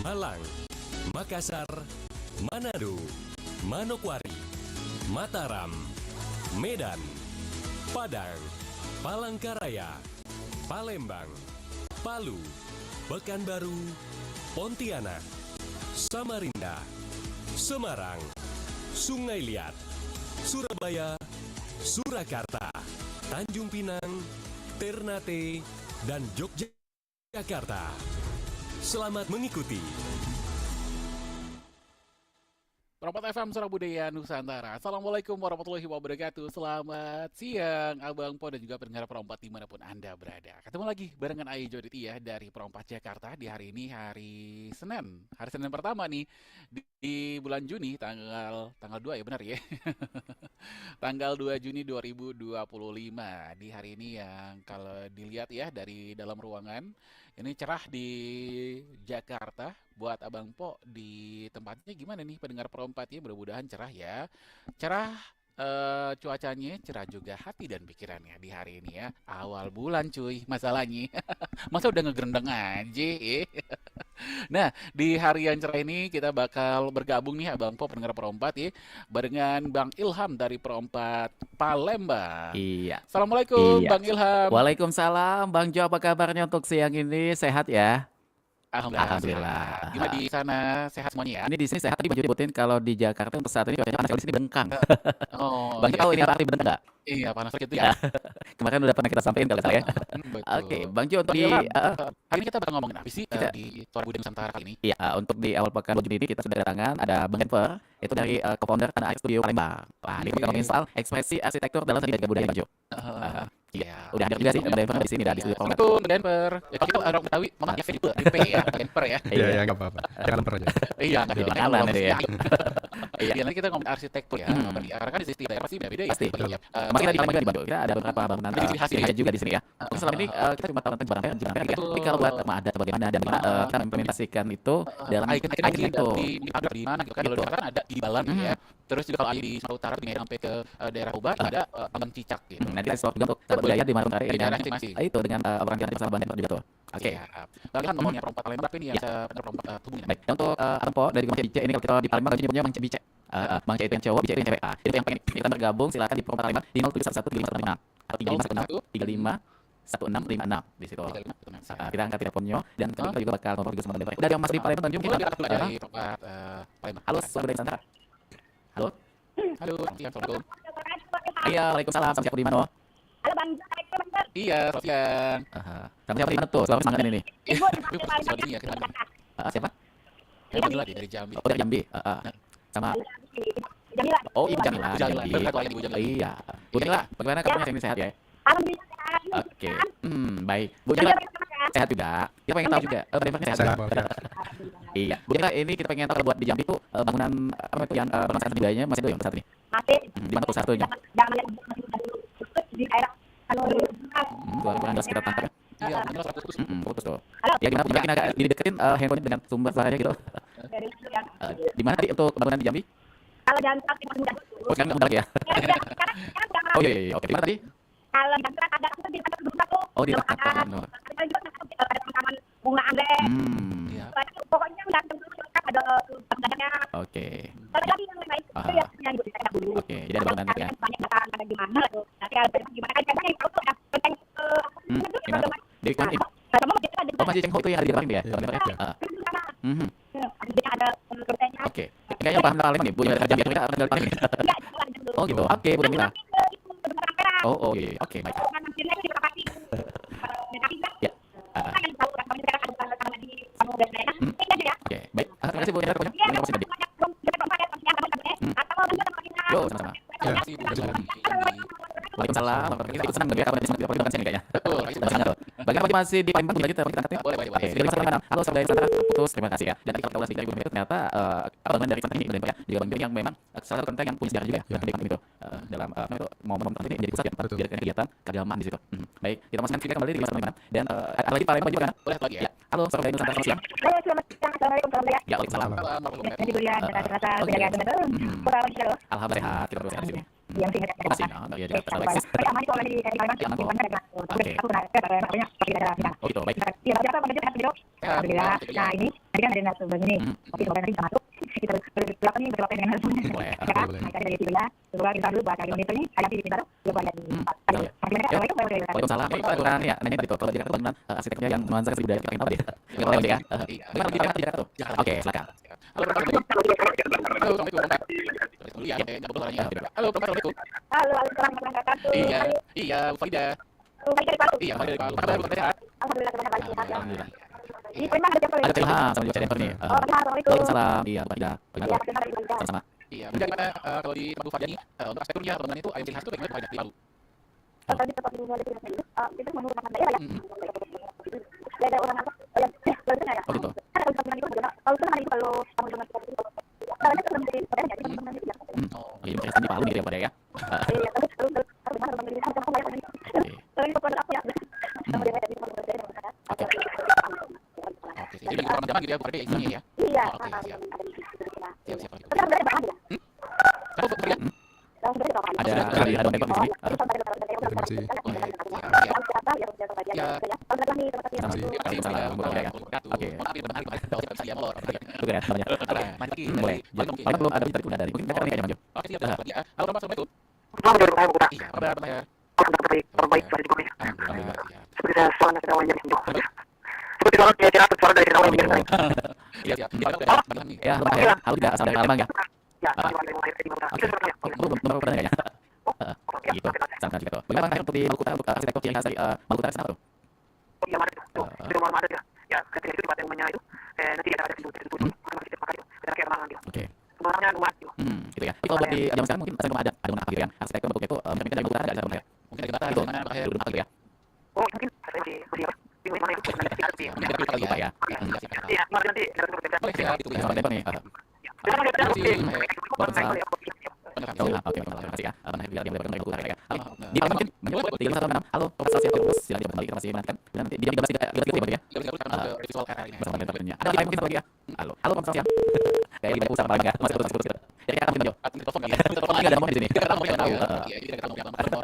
Malang, Makassar, Manado, Manokwari, Mataram, Medan, Padang, Palangkaraya, Palembang, Palu, Pekanbaru, Pontianak, Samarinda, Semarang, Sungai Liat, Surabaya, Surakarta, Tanjung Pinang, Ternate, dan Yogyakarta. Selamat mengikuti. Perompak FM Suara Budaya Nusantara. Assalamualaikum warahmatullahi wabarakatuh. Selamat siang Abang Po dan juga pendengar Perompak dimanapun Anda berada. Ketemu lagi barengan Ai Joditia dari Perompak Jakarta di hari ini hari Senin. Hari Senin pertama nih di bulan Juni tanggal 2 ya benar ya. Tanggal 2 Juni 2025. Di hari ini yang kalau dilihat ya dari dalam ruangan ini cerah di Jakarta. Buat Abang Po di tempatnya gimana nih pendengar perompat ya, mudah-mudahan cerah ya. Cerah cuacanya, cerah juga hati dan pikirannya di hari ini ya. Awal bulan cuy, masalahnya. Masa udah ngegerendeng aja ya. Nah, di hari yang cerah ini kita bakal bergabung nih Abang Po pendengar perompat ya, barengan Bang Ilham dari Perompat Palembang. Iya, Assalamualaikum iya. Bang Ilham. Waalaikumsalam, Bang Jo. Apa kabarnya untuk siang ini? Sehat ya? Alhamdulillah. Alhamdulillah. Gimana di sana sehat semuanya ya? Ini di sini sehat. Tadi Bang Jo nyebutin kalau di Jakarta untuk saat ini cuacanya panas sekali di sini bengkang. Oh Bang Jo iya, tahu ini apa arti bengkang nggak? iya panas gitu Ya, ya. kemarin udah pernah kita sampaikan kalau nggak salah ya. Oke, Betul. Bang Jo untuk Bang di Ilham, hari ini kita bakal ngomongin apa sih kita di Suara Budaya Nusantara kali ini? ya untuk di awal pekan Juni ini kita sudah kedatangan ada Bang Denver itu dari co-founder Tanah Air Studio Palembang. Wah, ini kita ngomongin soal ekspresi arsitektur dalam seni dan budaya Bang Jo. Eh, Iya, Iya, udah hadir juga sih Bang Denver di sini, di Studio Palembang. Assalamualaikum Denver. Ya, kalau kita orang Betawi, mama ya VP ya, Denver ya. Iya, ya nggak apa-apa. Jangan lemper aja. Iya, nggak Jadi ada makanan ini ya. Iya, nanti kita ngomongin arsitektur ya. Karena kan di sisi daerah pasti beda-beda ya. Pasti. Iya. Masih tadi Palembang di Bandung. Kita ada beberapa bangunan Ciri khas ciri ya. khas juga di sini ya. Untuk selama ini kita cuma tahu tentang jembatan ya. Tapi kalau buat adat bagaimana dan bagaimana kita mengimplementasikan itu dalam Icon-icon icon itu. di mana gitu kan. Kalau di Jakarta kan ada di Balan gitu ya. Terus juga kalau di Sumatera Utara tinggal sampai ke daerah Ubar ada Abang Cicak gitu. Nanti kita explore juga untuk budaya di mana Dari daerah masing-masing. itu dengan orang yang bersama Bang juga tuh. Oke. Lalu kan ngomongnya perompak Palembang berapa ini yang bisa perompak hubungin? Baik, untuk Ampo dari Bang Bice ini kalau kita di Palembang kita nyebutnya Bang Bice. Bang Bice itu yang cowok, Bice itu yang cewek. Jadi yang pengen kita bergabung silakan di Perompak Palembang di 0711 3516 3516 di situ. Kita angkat teleponnya dan kita juga bakal ngobrol juga sama Bang. Udah ada yang masuk di Palembang Bang Mungkin kita. ada dulu dari perompak Palembang. Halo, Sobat Budaya Nusantara. Halo. Halo, assalamualaikum. Iya, waalaikumsalam. Sama siapa di mana? Halo Bang, Iya, selamat siang. Sama siapa di mana tuh? Selamat semangat ini. Ibu di Tapi pas di sini ya kita Siapa? Jamila dari Jambi. Oh, dari Jambi. Sama Jamila. oh, Ibu Jamila. Jamila. Jambi. Berkat Ibu Jamila. Iya. Bu Jamila, bagaimana kabarnya hari ini sehat ya? Alhamdulillah. Oke. Baik. Bu Jamila sehat juga. Kita pengen tahu juga. Bagaimana sehat Sehat, juga? Bang. Iya. Bu Jamila, ini kita pengen tahu kalau buat di Jambi itu bangunan apa itu yang bernuansa seni budayanya masih ada yang saat ini? Masih. Di mana tuh satunya? Jangan lihat masih di daerah. Halo. 2016 kita tangkap ya. Iya, benar 100%. Putus tuh. Halo. Ya gimana? Mungkin agak dideketin handphone dengan sumber suaranya gitu. Dari yang Di mana tadi untuk bangunan di Jambi? kalau jalan tol masih mudah. Oh, sekarang nggak lagi ya? Sekarang Oh iya, iya, iya. Oke. Di mana tadi? kalau jalan tol ada di dekat gedung satu. Oh, di dekat Ada gedung. ada taman bunga anggrek. Iya. Pokoknya nggak kan ada pegadaiannya. Oke. Kalau lagi yang lain itu ya yang ibu saya dulu. Oke, jadi ada bangunan gitu ya. Banyak data ada di mana tuh. Nanti ada gimana kan yang tahu tuh ya. Tentang Gimana? Di mana? kamu mau ada Oh, masih Cengho itu yang ada di depan itu ya? ada kerjanya. Oke. Kayaknya paham tentang Palembang nih, Bu. Dari Jambi kita orang dari Palembang. Oh gitu. Oke, Bu Jamila. Oh, oh iya. Oke, baik. Ya. Oke, baik. Terima kasih Bu Jamila. Terima kasih tadi. Yo, sama-sama. Terima kasih Bu Jambi. Waalaikumsalam. Kita ikut senang ya kapan bisa kita sini kayaknya. Betul. Senang tuh. Bagaimana masih di Palembang lanjut kita angkatnya? Boleh, boleh, Oke, boleh. jadi masalah mana? Halo Sobat Nusantara, putus. Terima kasih ya. Dan kalau kita ulas ternyata bangunan dari konten ini ya, juga bangunan yang memang salah satu konten yang punya sejarah juga ya, di itu dalam apa itu momen-momen ini menjadi pusat ya tempat Betul. diadakan kegiatan keagamaan di situ. Baik, kita masukkan kita kembali di masa mana dan ada lagi Palembang juga kan? Boleh lagi ya. Ya. Halo Sobat Nusantara, selamat siang. Halo, selamat siang. Assalamualaikum warahmatullahi Ya, waalaikumsalam. Salam warahmatullahi wabarakatuh. Jadi kuliah Oh, data-data iya. budaya benar. Kurang sehat. Alhamdulillah sehat, kita terus sehat di sini. yang sini ada Masih, ya Jakarta Alexis. tapi aman itu di Kalimantan Aman kok. ada Oke. aku pernah namanya seperti ada di sana. Oh gitu, baik. Iya, tapi apa bagaimana video? Alhamdulillah. Nah, ini tadi kan ada nasi begini. Oke, coba nanti bisa masuk. Kita berapa nih berapa dengan harus Boleh, boleh. Nah, dari TV ya. Coba kita dulu buat kali ini ada di pintar. Coba lihat di. Waalaikumsalam. Pak Turan ya, nanya tadi tuh kalau di Jakarta bangunan arsiteknya yang nuansa kasih budaya kita apa dia? Nggak tahu ya. Bagaimana di Jakarta tuh? Oke, silakan. Halo, Assalamualaikum. Iya, nggak boleh suaranya. Halo, Assalamualaikum. Halo, assalamualaikum warahmatullahi Iya, wabarakatuh. iya, Bu Farida. Baik dari Palu. Iya, Farida dari Palu. Apa kabar, Bu? Sehat? Alhamdulillah semuanya baik. Alhamdulillah. Di Palembang ada siapa? Ada Ilham sama juga Cedempor nih. Assalamualaikum. Waalaikumsalam. Iya, Pak Ida. Ya, Bagaimana? terima kasih. Sama-sama. Iya, Bu, gimana kalau di tempat Bu Farida nih, untuk arsitekturnya, bangunan itu ayam ciri khas itu bagaimana Bu Farida di Palu? Kalau di tempat dulu itu menurut makan daerah ya. Ya ada orang apa? Oh ya, kalau itu ada. Oh gitu. Kan kalau bangunan itu bagaimana? Kalau itu itu kalau kamu dengan seperti itu. Kalau itu belum jadi pertanyaan jadi bangunan itu ya. Oh, jadi mungkin di Palu nih ya, Pak ya. Iya, terus bagaimana bangunan itu kamu bayar ini. Kalau itu pada apa ya? Kamu dia dari bangunan daerah. Oke. Oke, jadi bagi orang zaman gitu ya, Bu Farida ya, istilahnya ya. Iya. Oke, siap. Siap, siap. Tapi harus ada bahan ya. Kalau Bu Farida, Langsung dari bahan. Ada di Radon Depok di sini. Terima kasih. Waalaikumsalam. Oke. Itu keren namanya. Boleh. Paling belum ada tadi udah dari. Mungkin kita kayaknya maju. Oke, siap. Halo, Assalamualaikum. Iya, kabar saya. Terbaik suara juga ya. Alhamdulillah, ya. Seperti saya suara kita wajar sih. Seperti kalau dia cerita suara dari awal yang biasa. Iya, siap. Di Palembang nih. Ya, halo ya. Halo juga asal dari Palembang ya. Ya, dari mulai dari mana? Oke. Belum pernah kayaknya. Gitu. Sama juga tuh. Bagaimana untuk di Maluku Utara untuk arsitektur ciri khas dari Maluku Utara kenapa tuh? Oh iya, mana itu? Di rumah ada ya. Ya, ketika itu di rumahnya itu nanti ada pintu masih terpakai itu. Kita kayak mana dia. Oke. Rumahnya rumah itu. Gitu ya. Tapi kalau buat di zaman sekarang mungkin belum ada rumah gitu yang arsitektur bentuknya itu mungkin dari Maluku Utara ada rumah ya. Mungkin dari Batak, Itu mana Pak Her? dulu rumah gitu ya. Oh, mungkin saya masih apa? Di mana itu? Mungkin dari Pilkada Lupa ya. Iya, siap. Iya, mari nanti kita tunggu kita. Boleh, siap. Itu ya. Sama Depok nih. Oke, terima kasih ya. Mana biar dia berkembang Maluku Utara ya. Di Palembang mungkin 3166. Halo, Profesor Siap Terus. Silakan kembali kita masih menantikan. Dan nanti di jam 13 kita gitu ya. Visual area ini. Bersama dengan tentunya. Ada lagi mungkin satu lagi ya. Halo, halo Profesor Siap. Kayak di pusat paling ya. Masih terus. Jadi kita mungkin jauh. Telepon ya. Enggak ada nomor di sini. Kita ketemu ya. Iya, kita ketemu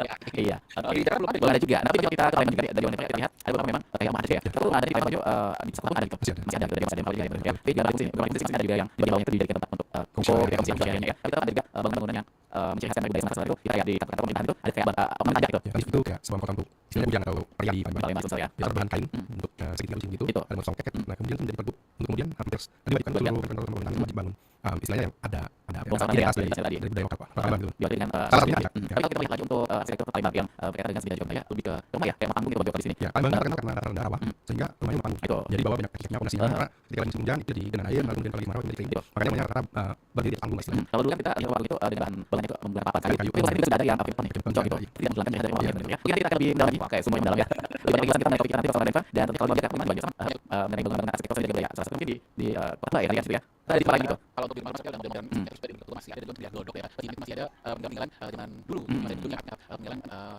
ya. Iya. Di Jakarta belum ada. Belum ada juga. Nanti kalau kita ke Palembang juga dari mana kita lihat ada beberapa memang kayak ada ya. Kalau ada di Palembang juga di satu ada gitu. Masih ada dari masih ada yang ya. Tapi jangan di sini. Beberapa di sini ada juga yang di bawahnya itu dijadikan tempat untuk kumpul gitu ya ya. Tapi tetap ada juga bangunan-bangunan yang menciri khas budaya nasional itu kita lihat di kantor pemerintahan itu ada kayak apa aja gitu. Ya, kan itu kayak sebuah kota untuk istilahnya bujang atau pria di Palembang. Palembang Sulsel ya. Dia berbahan kain untuk segitiga luncing gitu. Itu. Ada motif songket. Nah, kemudian itu menjadi perbu. Untuk kemudian hampir tadi wajibkan seluruh bangunan itu wajib bangun. Istilahnya yang ada Bongkaran identitas dari dari budaya lokal Palembang gitu. Diawali dengan Salah satunya ada. tapi kalau kita lihat lagi untuk arsitektur Palembang yang berkaitan dengan segala ya lebih ke rumah ya kayak panggung gitu di sini. Ya, Palembang terkenal karena datar rendah rawa, sehingga rumahnya mempanggung. Itu. Jadi bawah banyak arsiteknya fondasi karena ketika musim hujan itu di genangan air, lalu kemudian kalau lagi kemarau itu kering. Makanya namanya rata-rata berdiri di panggung istilahnya. Kalau dulu kan kita lihat waktu itu dengan bahan bangunan itu menggunakan papan kayu. Kayu. Tapi sekarang sudah ada yang pakai beton gitu. Itu tidak menghilangkan cahaya dari bawah gitu ya. Mungkin nanti kita akan lebih dalam lagi kayak semua yang dalam ya. Lebih banyak kita naik topik nanti bersama Denva dan nanti kalau mau kita lagi sama mengenai bangunan arsitektur dan budaya. Salah satu mungkin di kota ya gitu ya. Di Palembang gitu. Kalau untuk di Palembang sekarang mudah-mudahan terus dari bentuk masih ada dan tidak glodok ya. Masih masih ada peninggalan zaman dulu. Masih bentuknya peninggalan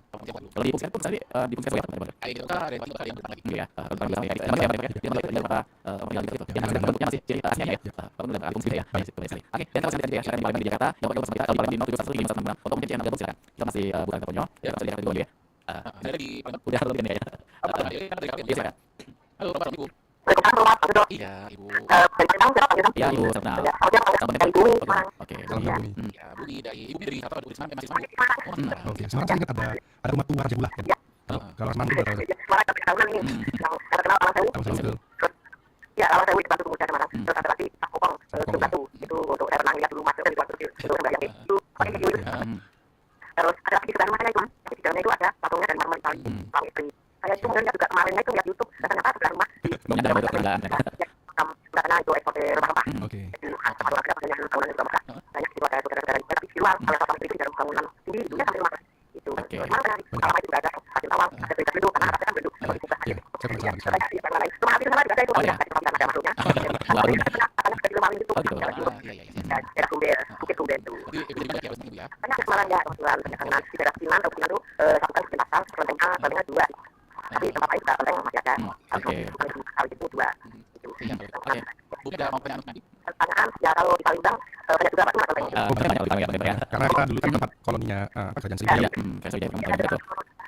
Pamuntjak dulu. Kalau di Pungsian pun tadi di Pungsian ya benar-benar. Kayak gitu kan ada yang bakal yang bertambah lagi. Gitu ya. Kalau di ya. Dia para penggal gitu. Yang asli bentuknya masih ciri khasnya ya. Bangunan dan fungsi ya. Itu sekali. Oke, dan kalau saya ya sekarang di Palembang di Jakarta, yang bakal bersama kita kalau di Palembang 715 untuk mungkin channel gabung silakan. Kita masih bukan teleponnya. Ya, kita lihat dulu ya. Ada di Palembang. Udah lebih ya. Iya, silakan. Halo, Bapak Ibu. Waalaikumsalam. Iya, Ibu. Dari Palembang siapa ya? Ya, Ibu Serna. Sama Dari Bumi. Oke. Salam Iya. Bumi. Ya, Bumi dari Ibu dari Jakarta, Bu Risman, masih Semarang. Oke, Semarang saya ingat ada rumah tua Raja Bulah kan. Kalau Semarang itu berapa? Suara tapi tahunan ini yang terkenal Alang Sewu. Tahun sebelum Ya, Alang Sewu itu batu tunggu sana mana. Terus ada lagi Tak Kokong itu batu. Itu untuk air renang lihat dulu masuk dari waktu kecil. Itu yang bayang itu. Pakai gitu. Terus ada lagi di sebelah rumah saya itu. Di dalamnya itu ada patungnya dari marmer Itali. Lang istri. Saya itu melihat juga kemarinnya itu lihat YouTube. Dan ternyata sebelah rumah. Banyak ada perbedaan. Sudah kenal itu ekspor rempah-rempah. Oke. Kalau ada banyak bangunan juga besar. Banyak itu ada saudara-saudara tapi visual kalau papan itu dalam bangunan tinggi itu sampai rumah. Itu. Memang kan kalau itu ada hasil awal ada berita dulu karena ada kan dulu kalau itu Ya, saya pernah sama di sana. saya di mana lain. Rumah itu sama juga ada itu ada ada masuknya. Baru. Akan seperti rumah itu. Oh, gitu. Iya, iya, iya. Daerah Sumber, Bukit Sumber itu. Ibu dari ya, Ibu ya. Banyak Semarang ya, kebetulan kedatangan di daerah Pinan atau Pinan itu satu kali sekitar tahun, kelenteng A, kelenteng 2. Tapi tempat lain juga kelenteng masih ada. Oke. Kalau itu 2. Itu. Iya, oke. Bu ada mau pertanyaan nanti? pertanyaan ya kalau di Palembang banyak juga Pak Mas kontennya. Karena kita dulu kan tempat koloninya kerajaan Sriwijaya. Kerajaan Sriwijaya betul.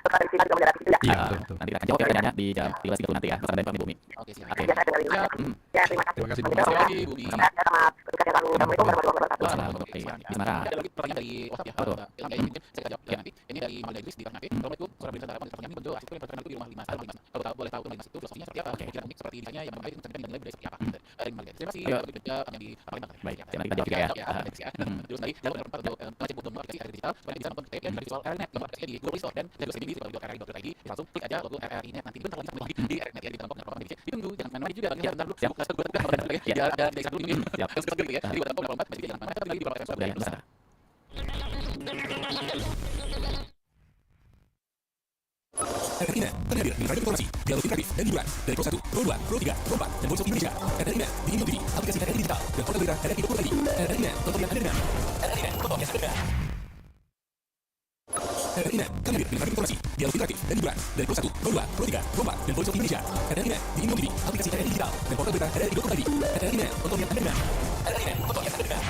Pertanyaan singkat juga mendarat gitu ya. Iya, betul. Nanti kita akan jawab pertanyaannya di jam 13.30 nanti ya, bersama dengan Pak Bumi. Oke, siap. Oke. Biasa dengerin. Siap. Ya, terima kasih. Terima kasih, Bu. Terima kasih, Bumi. Ya, sama petugas yang lalu. Assalamualaikum warahmatullahi wabarakatuh. Oke, di Semarang. Ada lagi pertanyaan dari WhatsApp ya. Betul. Ilham ya, mungkin saya jawab nanti. Ini dari Maulida Idris di Ternate. Assalamualaikum. Suara Nusantara pertanyaan ini bentuk arsitektur yang terkenal itu di rumah 5 Kalau boleh tahu rumah 5 itu filosofinya seperti apa? Pikiran unik seperti misalnya yang memang menceritakan nilai budaya seperti apa? Dari Maulida. Terima kasih. Berikutnya yang di Palembang. Baik, nanti kita jawab juga ya. Terus tadi jalur nomor 4 untuk mengecek buku aplikasi RRI digital. Kemudian bisa nonton tape yang visual RRNet. Nomor aplikasinya di Google Play Store dan saya juga sendiri di rri.id. Langsung klik aja logo RRI Net. Nanti bentar lagi sampai lagi di RRNet ya di Bangkok dan Program Indonesia. Ditunggu jangan kemana-mana juga. Ya, bentar dulu. Siap. Gue tegas ya. Ada dari satu ini. Siap. Satu gitu ya. Di Bangkok dan Program masih jangan kemana-mana. Tapi lagi di Bangkok Budaya dan Nusantara. RRI-Net terhadir dengan ragam informasi, dialog interaktif dan hiburan dari Pro 1, Pro 2, Pro 3, Pro 4, dan Voice of Indonesia. RRI-Net di Indo TV, aplikasi RRI Digital, dan portal berita RRI.id. RRI-Net, tonton yang Anda dengar. RRI-Net, tonton yang Anda dengar. RRI-Net terhadir dengan ragam informasi, dialog interaktif dan hiburan dari Pro 1, Pro 2, Pro 3, Pro 4, dan Voice of Indonesia. RRI-Net di Indo TV, aplikasi RRI Digital, dan portal berita RRI.id. RRI-Net, tonton yang Anda dengar. RRI-Net, tonton yang Anda dengar.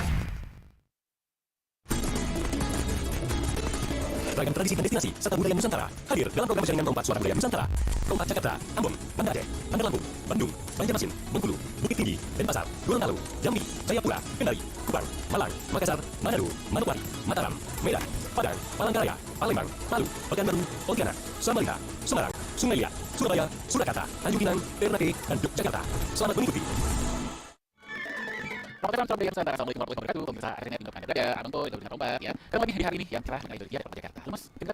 Ragam tradisi dan destinasi serta budaya Nusantara hadir dalam program jaringan Rompat Suara Budaya Nusantara. Rompat Jakarta, Ambon, Banda Aceh, Bandar Lampung, Bandung, Banjarmasin, Bengkulu, Bukit Tinggi, Denpasar, Gorontalo, Jambi, Jayapura, Kendari, Kupang, Malang, Makassar, Manado, Manokwari, Mataram, Medan, Padang, Palangkaraya, Palembang, Palu, Pekanbaru, Pontianak, Samarinda, Semarang, Sungai Liat, Surabaya, Surakarta, Tanjung Pinang, Ternate, dan Yogyakarta. Selamat mengikuti. Selamat malam, Nusantara. Assalamualaikum warahmatullahi wabarakatuh. Pemirsa RRI di Anda berada, Abang Boy, Daud Rombat ya. Kembali di hari ini yang cerah mengenai Idul Adha Jakarta.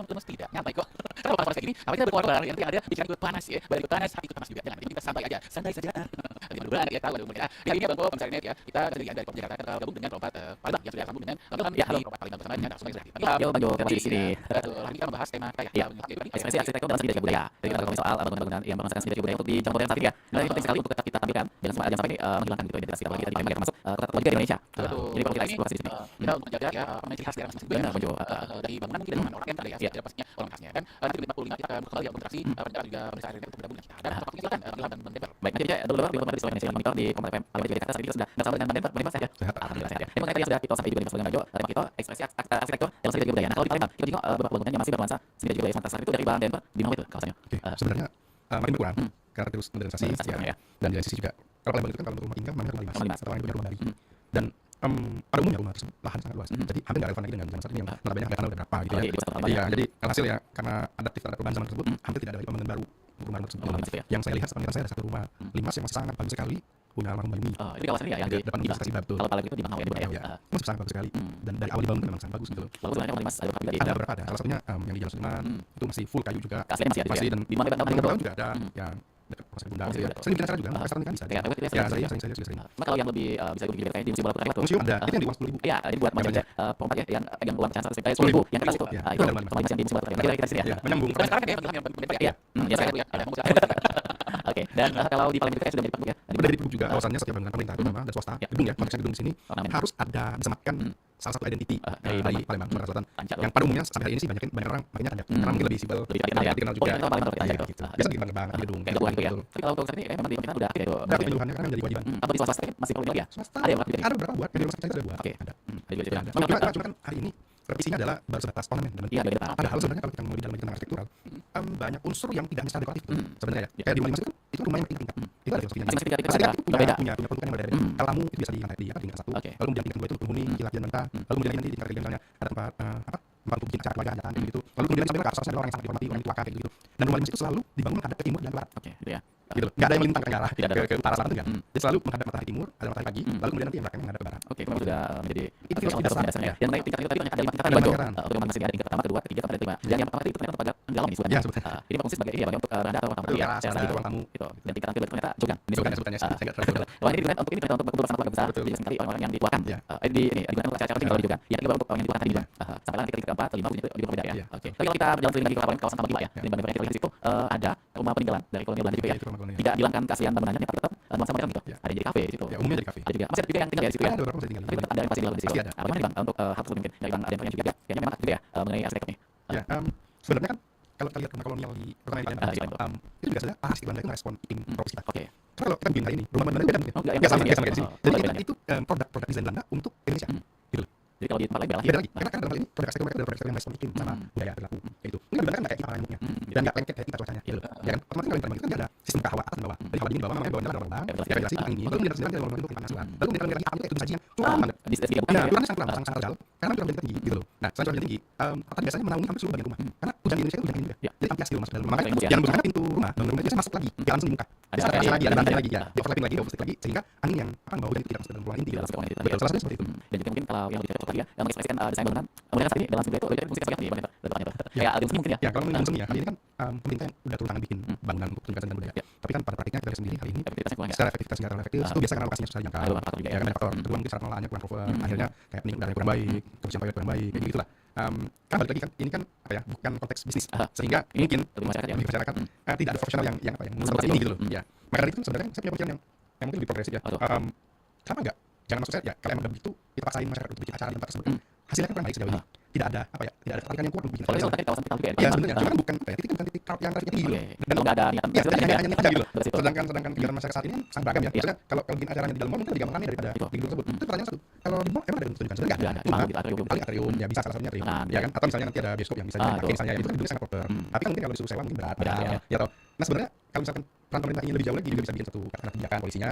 Lemes tidak, nyantai kok. Kalau panas kayak gini, apa kita berkobar? Yang penting ada pikiran ikut panas ya. Badan ikut panas, hati ikut panas juga. Jangan, kita santai aja, santai saja. Lagi mudah-mudahan ya, tahu ada umurnya. Di hari ini Abang Boy, Pemirsa RRI ya, kita sendiri dari Rompat Jakarta kita gabung dengan Rompat Palembang yang sudah sambung dengan teman-teman Ya, halo. di Rompat Palembang bersama dengan Sungai Zahid. Yo, Bang Jo, terima kasih di sini. Betul, hari ini kita membahas tema kaya. Ya, ekspresi arsitektur dalam seni dan budaya. Jadi kita ngomongin soal bangunan-bangunan yang bernuansakan seni dan budaya untuk di jangkauan yang saat ini ya. Nah, ini penting sekali untuk tetap kita tampilkan. Jangan sampai menghilangkan gitu identitas kita apalagi kita di Palembang termasuk kota tua juga di Indonesia. Jadi perlu kita eksplorasi di sini. Kita untuk menjaga ya ciri khas daerah masing-masing. Benar, Bang Jo. Dari bangunan mungkin dengan orang yang ada ya, pastinya orang khasnya. Dan nanti di 45 kita akan kembali berinteraksi pada juga Pemirsa RRI untuk bergabung dengan kita. Dan waktunya silakan Ilham dan Bang Deber. Baik, nanti aja dulu di Kompas di Indonesia monitor di Kompas FM Palembang Jakarta saat ini sudah bersama dengan Bang Denver. Bagaimana saja? Alhamdulillah sehat ya. Terima kasih yang sudah kita sampai juga di Bang Jo. Tema kita ekspresi arsitektur dalam seni dan budaya. Nah, kalau di Palembang kita tengok beberapa bangunan yang masih bernuansa seni dan budaya fantastis itu dari Bang Denver di mana itu kawasannya? Oke, sebenarnya makin berkurang karena terus modernisasi Modernisasi, ya. dan di sisi juga kalau Palembang itu kan kalau untuk rumah tinggal namanya rumah Rumah limas limas. atau orang yang punya rumah bayi dan pada umumnya rumah tersebut lahan sangat luas jadi hampir nggak relevan lagi dengan zaman saat ini yang notabene harga tanah udah berapa gitu Oke, ya di Palembang ya. iya jadi hasil ya karena adaptif terhadap perubahan zaman tersebut hampir tidak ada lagi pembangunan baru untuk rumah tersebut Rumah limas itu ya. yang saya lihat sepemikiran saya ada satu rumah limas yang masih sangat bagus sekali punya almarhum Bayuni Oh, itu kawasannya ya yang di depan Bima. Universitas Siba betul Kalau Palembang itu di Bangau ya di Bima ya ya. masih sangat bagus sekali dan dari awal dibangun memang sangat bagus gitu loh Lalu sebenarnya rumah limas ada berapa juga di ada beberapa ada salah satunya yang di Jalan Sudirman itu masih full kayu juga keasliannya masih ada masih juga. dan Di mana Bang beberapa Denver? juga ada yang dekat Pasar Bunda Masih gitu ya ada. sering bikin acara juga restoran kan bisa Ya, itu ya saya sering juga sering Nah, kalau yang lebih bisa gue bikin kayak di museum bola putri waktu. museum ada itu yang di uang 10.000 Iya, jadi buat macam pompa ya yang pegang uang pecahan 10.000 yang kertas itu. Ya, Ah, itu itu ada rumah limas yang di museum bola putri. Nanti kita di sini ya ya. menyambung Sekarang kan ya Ilham yang Bang Deber Iya. Ya sekarang. ya. Ada musik. Oke, dan kalau di Palembang itu kan sudah menjadi pabrik ya. udah dari Perhub juga alasannya setiap bangunan pemerintah terutama dan swasta Ya. gedung ya konteksnya gedung di sini Ornamen. harus ada disematkan salah satu identiti dari dari Palembang Sumatera Selatan Pancat yang pada umumnya sampai hari ini sih banyak orang makanya tanda karena mungkin lebih visible Lebih dikenal ya. dikenal Oh, juga itu Palembang Iya, terkenal gitu. gitu. biasa bikin banget di gedung Kayak gedung gitu ya. betul. Tapi kalau untuk saat ini memang di pemerintahan udah aktif ya itu. Tapi penyuluhannya kan menjadi wajiban Apa di swasta masih perlu lagi ya? swasta Ada yang aktif ada beberapa buat yang di rumah sakit ada buat Oke. ada Ada juga ada cuma kan hari ini revisinya adalah baru sebatas ornamen dan Iya, beda. padahal sebenarnya kalau kita mau di dalam tentang arsitektural banyak unsur yang tidak hanya secara dekoratif sebenarnya ya kayak di rumah itu rumah yang tingkat itu ada filosofinya Masing-masing tingkat itu Masing-masing ada punya beda. punya peruntukan yang berbeda kalau tamu itu bisa di lantai di tingkat 1 Oke. lalu kemudian tingkat 2 itu penghuni kilat dan mentah lalu kemudian nanti di tingkat 3 misalnya ada tempat tempat untuk bikin acara keluarga jalan gitu lalu kemudian sampai ke atasnya ada orang yang sangat dihormati orang yang tua kayak gitu dan rumah limas itu selalu dibangun menghadap ke timur dan ke barat Oke, gitu ya. gitu loh nggak ada yang melintang ke arah Tidak ada. ke utara selatan enggak jadi selalu menghadap matahari timur ada matahari pagi lalu kemudian nanti yang belakangnya menghadap ke barat Oke, memang sudah menjadi Itu filosofi dasar, dasarnya. ya. Yang mengenai tingkat itu tadi banyak ada 5 tingkatan Ada Bang Jo. tingkatan. Untuk yang masih ada tingkat pertama, kedua, ketiga, sampai kelima. Dan yang pertama itu ternyata tempat dalam ini Ya, sebenarnya. sebenarnya. Ini berfungsi sebagai ini ya, Bang, untuk rendah atau tamu ya. Teras, Saya ada itu ruang tamu. Itu. Dan tingkatan kedua itu ternyata jogan. Ini Jogan sebutannya, saya nggak terlalu tahu. Wah, ini digunakan untuk berkumpul bersama keluarga besar. Betul. Jadi seringkali orang-orang yang dituakan. Ya. Ini digunakan untuk acara-acara tinggal juga. Yang kedua untuk orang yang dituakan tadi juga. Sampai nanti ketika keempat, kelima, punya itu berbeda ya. Ya. Oke. Tapi kalau kita berjalan keliling lagi ke kawasan Tambak Gila ya. Ya. Di Bandung yang kita lihat di situ ada rumah peninggalan dari kolonial Belanda juga ya. Itu rumah kolonial. Tidak dihilangkan keaslian bangunannya, tapi tetap nuansa modern gitu. Ya. Ada yang jadi kafe di situ. Ya, umumnya jadi kafe. Ada juga masih ada juga yang tinggal ya di situ ya. Ada beberapa masih tinggal Tapi tetap ada yang pasti di situ. Pasti ada. Bagaimana nih Bang untuk hal tersebut mungkin dari Bang Aden juga ya. Kayaknya memang gitu ya mengenai arsitekturnya. Ya, sebenarnya kan kalau kita lihat rumah kolonial di pertama di Iya, itu juga saja arsitek Belanda itu merespon iklim tropis kita. Oke. Kalau kita bikin hari ini, rumah Belanda beda mungkin. Oh, enggak, Nggak sama, ya. nggak sama kayak di sini. Oh, Jadi bedanya. itu produk desain Belanda untuk Indonesia. Gitu loh. Jadi kalau di tempat lain beda Beda lagi. lagi. Karena kan dalam hal ini produk arsitektur mereka adalah produk yang respon iklim sama budaya perilaku. Kayak itu. Mungkin Belanda kan nggak kayak kita nyamuknya. Dan nggak lengket kayak kita cuacanya. Iya. Ya kan? Otomatis kalau yang kita ada sistem hawa atas dan bawah. Jadi hawa dingin di bawah, namanya bawah jalan bawah. Ya ventilasi itu tinggi. Lalu kemudian di dalam itu panas lah. Lalu kemudian api itu sajinya curam banget. Di segi Nah, bukan. ukurannya sangat sangat terjal karena curah hujan tinggi gitu loh. Nah, selain curah hujan tinggi, atap biasanya menaungi hampir seluruh bagian rumah. Karena hujan di Indonesia itu hujan dingin juga. Ya. Jadi tanpa masuk dalam rumah. Tembus Makanya ya. yang berusaha pintu rumah, bangun rumah biasanya masuk lagi, dia langsung di muka. Ada Ada kayak lagi, ada di- rantai lagi, ya. Ah. Di overlapping lagi, overstick lagi, sehingga angin yang bawa hujan itu tidak masuk ke dalam ruangan inti. Tidak Gitu. masuk ke ruangan inti. Betul, salah satunya seperti itu. Dan juga mungkin kalau yang lebih cocok tadi ya, yang mengekspresikan desain bangunan, kemudian saat ini dalam studio itu lebih fungsi sebagai apa nih, letaknya tuh? Kayak album seni mungkin ya? Ya, kalau ngomongin seni ya, hari ini kan pemerintah yang udah turun tangan bikin bangunan untuk pendidikan dan budaya. Ya. Tapi kan pada praktiknya kita lihat sendiri hari ini Efektivitasnya kurang ya? secara efektivitas nggak terlalu efektif. Itu biasa karena lokasinya susah dijangkau. Ada faktor juga Ya ya. kan banyak faktor. Kedua mungkin secara pengelolaannya kurang proper. Akhirnya kayak peningkatan udara kurang baik, kebersihan toilet kurang baik, kayak gitu lah. Kan balik lagi kan ini kan apa ya, bukan konteks bisnis. Sehingga Ini mungkin lebih masyarakat ya? lebih masyarakat tidak ada profesional yang apa ya Seperti ini itu. gitu loh. Ya. Maka dari itu sebenarnya saya punya pikiran yang mungkin lebih progresif ya. Betul. Kenapa enggak? Jangan maksud saya ya kalau emang udah begitu kita paksain masyarakat untuk bikin acara di tempat tersebut kan hasilnya kan kurang baik sejauh ini. Tidak ada apa ya, tidak ada ketertarikan yang kuat untuk bikin Kalau acara. letaknya di kawasan vital juga ya? Ya sebenarnya, cuman bukan apa ya, titik bukan titik crowd yang tinggi gitu. Oke. Dan Kalau nggak ada niatan, ya sebenarnya hanya niat aja gitu loh. Betul. Sedangkan kegiatan masyarakat saat ini kan sangat beragam ya. Iya. Maksudnya kalau bikin acaranya di dalam mall mungkin lebih gampang daripada Betul. di gedung tersebut. Itu pertanyaan satu. Kalau di mall emang ada tunjukkan sebenarnya Nggak nggak ada. ada. Cuma di atrium. Paling atrium ya bisa salah satunya atrium. Nah, Ya kan? Atau misalnya nanti ada bioskop yang bisa Ah, dipakai betul. misalnya itu kan duduknya sangat proper. Tapi kan mungkin kalau disuruh sewa mungkin berat. Berat, ya. Ya toh. Nah sebenarnya kalau misalkan peran pemerintah ingin lebih jauh lagi juga bisa bikin satu katakanlah kebijakan polisinya.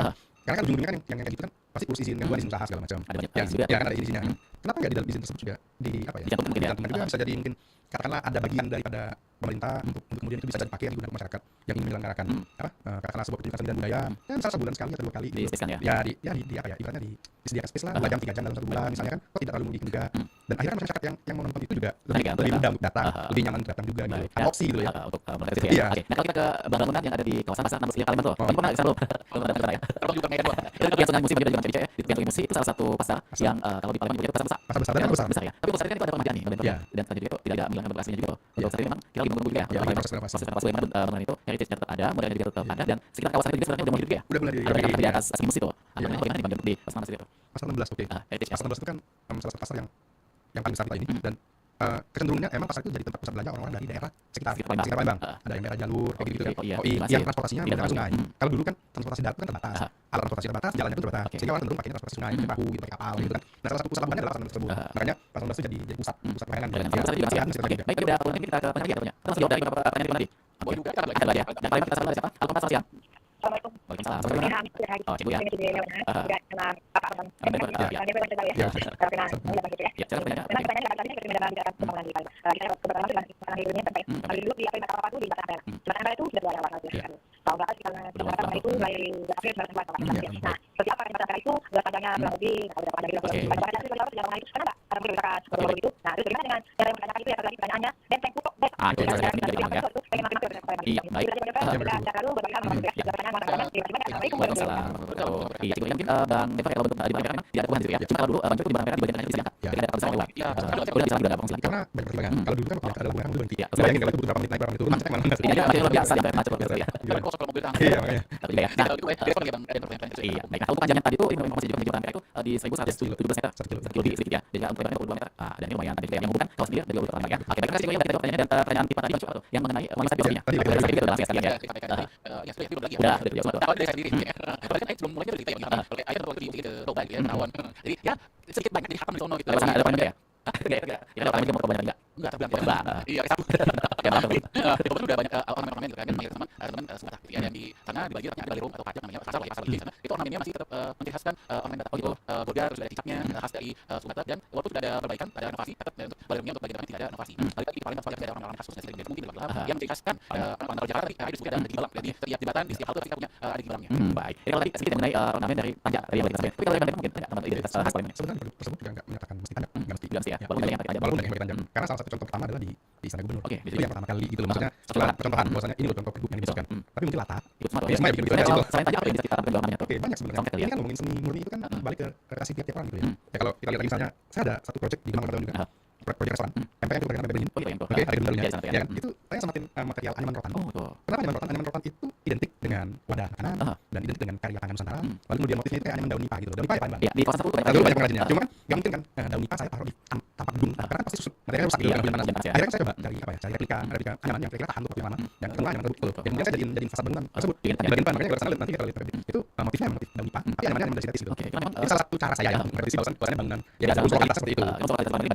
Karena kan ujung-ujungnya kan yang kayak gitu kan pasti urus izin gangguan izin usaha segala macam. Ada banyak Ya, izin juga. ya kan ada izin-izinnya. Kenapa nggak di dalam izin tersebut juga di apa ya? Dicantumkan mungkin ya? Dicantumkan juga bisa jadi mungkin katakanlah ada bagian daripada pemerintah untuk kemudian itu bisa dipakai yang digunakan masyarakat yang ingin menyelenggarakan apa katakanlah sebuah pertunjukan seni dan budaya ya misalnya sebulan sekali atau 2 kali gitu. Disediakan ya? Di apa ya ibaratnya disediakan space lah 2 jam 3 jam dalam 1 bulan misalnya kan kok tidak terlalu mudik juga dan akhirnya masyarakat yang menonton itu juga lebih mudah untuk datang lebih nyaman untuk datang juga gitu Baik. kan opsi gitu ya. Untuk melihat itu ya. Iya. Oke. Nah kalau kita ke bangunan yang ada di kawasan pasar Tambak Seri Palembang tuh, Bang pernah ke sana belum? Belum pernah ke sana ya? Kalau juga medan gua. Itu tepian Sungai Musi bagi dengan CBC ya. Di tepian Sungai Musi itu salah satu pasar yang kalau di Palembang itu pasar besar. Pasar besar dan besar. Besar ya. Tapi pasar ini itu ada permajaan nih, Iya. dan selanjutnya itu tidak ada menghilangkan lokasinya juga. Untuk saat ini memang kita lagi menunggu juga ya. Ya, lagi proses renovasi. Proses renovasi yang mana bangunan itu heritage tetap ada, modernnya juga tetap ada dan sekitar kawasan itu juga sebenarnya udah mulai hidup ya. Udah mulai Ada banyak tempat di atas Sungai Musi tuh. Iya. Bagaimana dibangun di pasar Tambak Seri itu? Pasar 16 oke. Heritage ya. Pasar 16 itu kan salah satu pasar yang paling besar kita ini dan kecenderungannya emang pasar itu jadi tempat pusat belanja orang-orang dari daerah sekitar Palembang. Ada yang daerah jalur kayak gitu ya. Iya, OI masih. yang transportasinya Tidak menggunakan terlalu. sungai. Kalau dulu kan transportasi darat itu kan terbatas. Alat transportasi terbatas, jalannya pun terbatas. Oke. Sehingga orang cenderung pakai transportasi sungai, pakai perahu gitu, pakai kapal gitu kan. Nah, salah satu pusat lambangannya adalah pasar tersebut. Makanya pasar itu jadi pusat pelayanan. Dan Ya, pasar itu juga masih ya. sekitar Oke, juga. baik udah kalau ini kita ke tanya lagi ya. Masih jauh dari beberapa pertanyaan di mana tadi? Boleh juga kita Ada lagi ya. Dan Palembang kita selalu ada siapa? Alkohol siang. Assalamualaikum. Waalaikumsalam. Sampai jumpa. Oh, Cikgu ya. Juga sama Bapak Bang. Abang Bang, ya. Dia pernah cerita ya. Ya. Kalau kena dapat gitu ya. Ya, silakan bertanya. Memang pertanyaan kali ini seperti mendalam di atas pembangunan di Palembang. Kita kebetulan itu masih di dunia sampai hari dulu di apa apa itu di Batak Ampera. Batak Ampera itu sudah dua awal Iya. tahun berapa sih karena kita mengatakan itu mulai April 1998. Nah, seperti apa di Batak Ampera itu berat panjangnya kurang lebih kalau berapa ada Oke. pada pada itu sejarah mengenai itu kenapa? Karena mungkin dekat baru itu. Nah, terus bagaimana dengan cara yang pertanyaan itu ya tadi pertanyaannya benteng pupuk bek. Ah, itu yang saya ini jadi gampang ya. Iya, baik. Waalaikumsalam. Iya, Cikgu. Mungkin Bang Devan kalau bentuk di Palembang memang tidak ada keluhan gitu ya. Cuma kalau dulu Bang Joko di Palembang di bagian tengah itu disediakan. Ya. Jadi ada besar keluar. Iya, Udah bisa udah gampang silakan. Karena banyak pertimbangan. Kalau dulu kan waktu ada lampu merah itu berhenti. Iya. Bayangin kalau itu butuh berapa menit naik berapa menit turun macetnya mana-mana. Ini aja masih luar biasa sampai macet luar biasa ya. Kan kosong kalau mobil tangan. Iya, makanya. Tapi juga ya. Nah, Itu direspon lagi Bang, ada pertanyaan. iya. Baik. Nah, untuk panjangnya tadi itu informasi juga menunjukkan itu di 1117 meter. 1 kilo. 1 kilo sedikit ya. Jadi untuk lebarnya 22 meter. Ah, dan ini lumayan tadi yang menghubungkan kawasan dia dari Palembang ya. Oke, baik. Terima kasih yang tadi ada pertanyaan dan pertanyaan tipe tadi Bang, yang mengenai kualitas bioskopnya. Tadi Dari saya juga udah langsung ya sekalian ya. Ya, sudah itu lagi ya. Udah dijawab tuh. Kalau dari saya sendiri, kalau kan sebelum mulai cerita ya, kalau ayat waktu di Roba gitu ya, Terawan. Jadi ya sedikit banyak dihatam di sono gitu. Ada ada poin juga ya? Enggak. Ini ada poin juga mau ke banyak enggak? Enggak, terbilang Coba. Iya, kayak satu. Ya, maaf. Di Bogor udah banyak ornamen-ornamen gitu kan, mahir teman Sumatera gitu ya, yang di sana di bagi ada ballroom atau pajak namanya pasar lah ya, pasar di sana. Itu ornamennya masih tetap menciri khaskan ornamen Batak gitu. Border terus ada cicaknya khas dari Sumatera dan walaupun tidak ada perbaikan, ada inovasi, tetap untuk ballroomnya untuk bagian tidak ada inovasi. Balik lagi paling soalnya tidak ada orang-orang kasus dan mungkin di belakang yang menciri khaskan antara Jakarta tadi itu juga ada di Malang. Jadi setiap jembatan di setiap halte kita punya ada di Malangnya. Baik. Jadi kalau tadi sedikit mengenai ornamen dari panja tadi yang boleh kita sampaikan. Tapi kalau yang Bang Devan mungkin ada tambahan identitas khas Palembang. Sebenarnya produk tersebut juga nggak menyatakan mesti tanda, nggak mesti. Juga mesti ya. Ya, Walaupun ada yang pakai panja. walaupun ada yang pakai panjang. Karena salah satu contoh pertama adalah di Istana Gubernur. Oke, Itu yang pertama kali gitu loh. Maksudnya setelah percontohan bahwasanya ini loh contoh pergub yang dimasukkan. Tapi mungkin lata. Ikut semua tuh Ya, ya. semua bikin Sebenarnya gitu. kalau selain panja apa yang bisa kita tampilkan bangunannya tuh? Oke, banyak sebenarnya. Sampai kali ya. Ini kan ngomongin seni murni itu kan balik ke kreasi tiap-tiap orang gitu ya. Ya kalau kita lihat lagi misalnya, saya ada satu project di Kemang juga. proyek restoran. MPN itu program PB Beringin. Oh gitu ya. Oke, ada gedung barunya. Iya, di sana tuh ya. Ya kan? Itu saya semakin material anyaman rotan. Oh gitu. Kenapa anyaman rotan? Anyaman rotan itu identik dengan wadah makanan dan identik dengan karya tangan Nusantara. Lalu kemudian motifnya itu kayak anyaman daun nipah gitu. Daun nipah ya Pak Iman? Ya, di kawasan 10 tuh Dulu banyak pengrajinnya. Cuma nggak mungkin kan daun nipah saya taruh di tapak gedung. Karena kan pasti susut. Materialnya rusak gitu kan bulan panas. Akhirnya kan saya coba cari apa ya? Cari replika anyaman yang kira-kira tahan tuh bagaimana. Yang ketemu anyaman tersebut. Yang kemudian saya jadiin fasad bangunan tersebut. Yang bagian depan makanya kalau sana lihat nanti kalau lihat itu motifnya memang motif daun nipah. Tapi anyamannya anyaman sintetis gitu. Oke, karena Itu salah satu cara saya ya merevisi bahwasannya bangunan yang ada unsur atas seperti itu.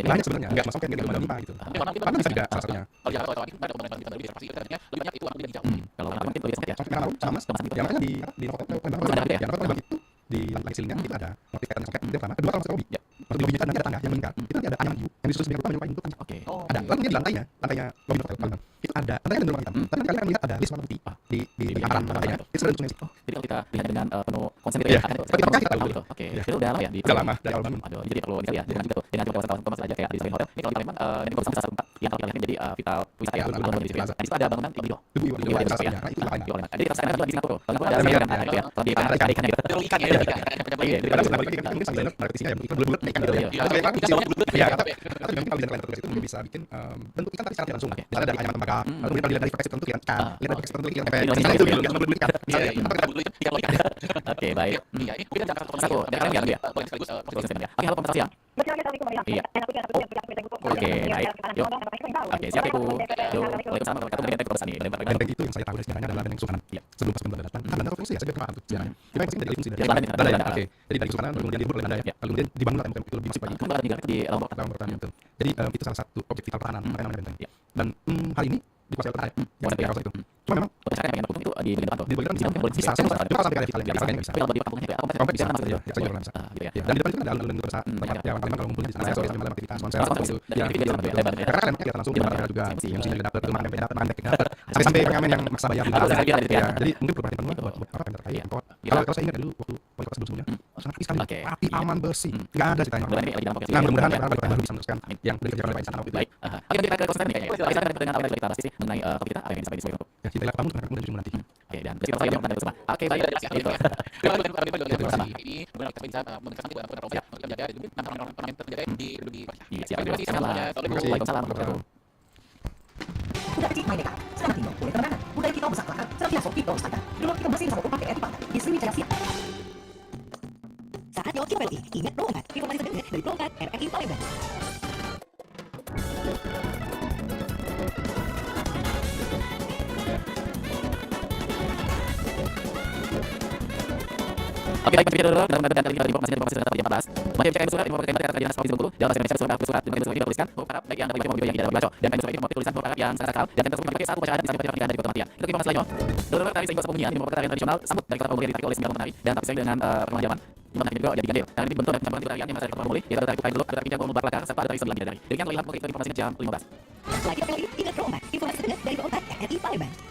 Banyak sebenarnya nggak masuk kayak daun nipah gitu. Karena bisa juga salah satunya. Kalau Jakarta itu ada bangunan di diservasi itu katanya lebih banyak itu orang lebih hijau. Kalau orang mungkin lebih ya. Sampai merah laut sama mas. Ya makanya di Novel ya Novel itu di lantai silingnya itu ada motif kaitan songket itu pertama. Kedua kalau masuk lobby ya. Waktu di lobby itu nanti ada tangga yang meningkat. Itu nanti ada anyaman hiu yang disusun sebagai rupa menyerupai bentuk Oke. ada. Lalu kemudian di lantainya lobby Novel itu ada lantainya ada warna hitam. Tapi kalian akan lihat ada list warna putih di amaran lantainya. Itu sudah bentuknya sih. Jadi kalau kita lihat dengan penuh konsen gitu Iya. ya, akan Tapi kita pakai tahu gitu. Oke. Itu udah lama ya di. Udah lama dari awal bangun. Aduh, jadi perlu ini kali ya dengan juga tuh dengan kawasan kawasan aja kayak di Samping Hotel. Ini kalau di Palembang ini kawasan salah satu tempat yang kalau kita lihat jadi vital wisata ya. Di situ ya. Di situ ada bangunan Libido. Libido Libido itu ya. itu lainnya. Jadi kita sekarang di Singapura. Kalau ada ikan gitu ya. Kalau di ikan gitu. Itu ikan ya, ikan. Iya, Ada sebenarnya kita mungkin bisa desainer marketingnya ya itu bulat-bulat ikan gitu ya. Iya, Atau kayak bisa banget bulat. ya atau mungkin kalau desainer tertulis itu mungkin bisa bikin bentuk ikan tapi secara tidak langsung. Misalnya dari anyaman tembakau, lalu kemudian kalau dilihat dari versi tertentu ikan, lihat dari versi tertentu ikan tempe. Misalnya itu gitu, nggak bulat-bulat ikan. Iya, Misalnya ikan. Oke, baik. Iya, ini mungkin Jakarta Satu, Jakarta ya ya. boleh sekaligus Oke, halo pemirsa siang. Iya. Oke, baik. Yuk. Oke, siap Ibu. Yuk, waalaikumsalam warahmatullahi wabarakatuh. benteng itu yang saya tahu dari sejarahnya adalah benteng Kesultanan. Iya. Sebelum pas Belanda datang, kan Belanda berfungsi ya, saya bilang itu sejarahnya. Cuma yang penting dari fungsi dari Dari Belanda nih, Belanda ya. Belanda. Oke. Jadi dari Kesultanan lalu kemudian direbut oleh Belanda ya. Iya. Lalu kemudian dibangun tembok itu lebih masif lagi. Kamu tinggal di Lombok. Dalam pertanian itu. Jadi itu salah satu objek vital pertahanan, makanya namanya benteng. Iya. Dan hari ini dikuasai oleh tentara. Ya, kawasan itu. Cuma memang Cara yang hukum itu di bagian depan tuh. di bagian Bisa, depan boleh bisa bisa. saya itu sampai vital yang biasanya nggak bisa. Tapi kalau di kampungnya kayak apa? Komplek bisa Masuk saja. aja. Ya, saya juga bisa. Gitu ya. Ya, dan di depan itu ada alun-alun besar banyak ya Palembang kalau ngumpul di sana sore sampai malam aktivitas konser itu. Ya, karena kan kelihatan langsung di mana juga yang sini dapat itu makan dapat makan dapat sampai pengamen yang maksa bayar ya. Jadi mungkin perlu perhatian buat apa yang terkait. Kalau saya ingat dulu waktu wali kota sebelumnya sangat rapi sekali, rapi, aman, bersih, nggak ada ceritanya. Nah, mudah-mudahan kota baru bisa meneruskan yang dari kerjaan oleh Pak Insan waktu itu. Baik. Oke, kita ke konsen nih kayaknya. Kita akan dengan apa yang kita bahas sih mengenai topik kita apa yang disampaikan di sini. Ya, kita lihat kamu sebenarnya kamu dan nanti. Oke, dan kita saya yang bersama. Oke, baik. Gitu. Ini kemudian kita bisa mendekat di beberapa provinsi untuk menjaga dan orang-orang yang terjaga di Iya, siap. terima kasih semuanya. Waalaikumsalam warahmatullahi Udah kecil main dekat, sekarang tinggal boleh kemana-mana. Budaya kita besar kelakar, setelah kita sopi, kita dulu kita masih sama pakai etika di Sriwijaya Siap. Saatnya kita balik, ingat Pro 4, informasi terbaru dari Pro 4 RRI Palembang. Oke, baik, kita dulu dan kali ini informasi tentang jam 14. Masih bicara surat informasi tentang Dinas Provinsi Bengkulu. Jangan sampai surat dengan surat ini tuliskan harap baik yang dari video yang tidak dibaca dan surat ini tulisan harap yang sangat sakral dan tersebut dipakai saat upacara di samping pernikahan dari kota Matia. Kita informasi lainnya. Dulu tadi sehingga pembunyian di tarian tradisional sambut dari kota Pauli ditarik oleh 9 penari dan tapi saya dengan perkembangan zaman. Di mana juga jadi gandil. Dan ini bentuk dan campuran tarian yang masyarakat Pauli yaitu tarik kain dulu, tarik pinjam bomba belakang serta dari sebelah dari. Demikian terlihat informasi jam 15. Lagi sekali, ingat Pro 4, informasi terbaru dari Pro 4 RRI Palembang.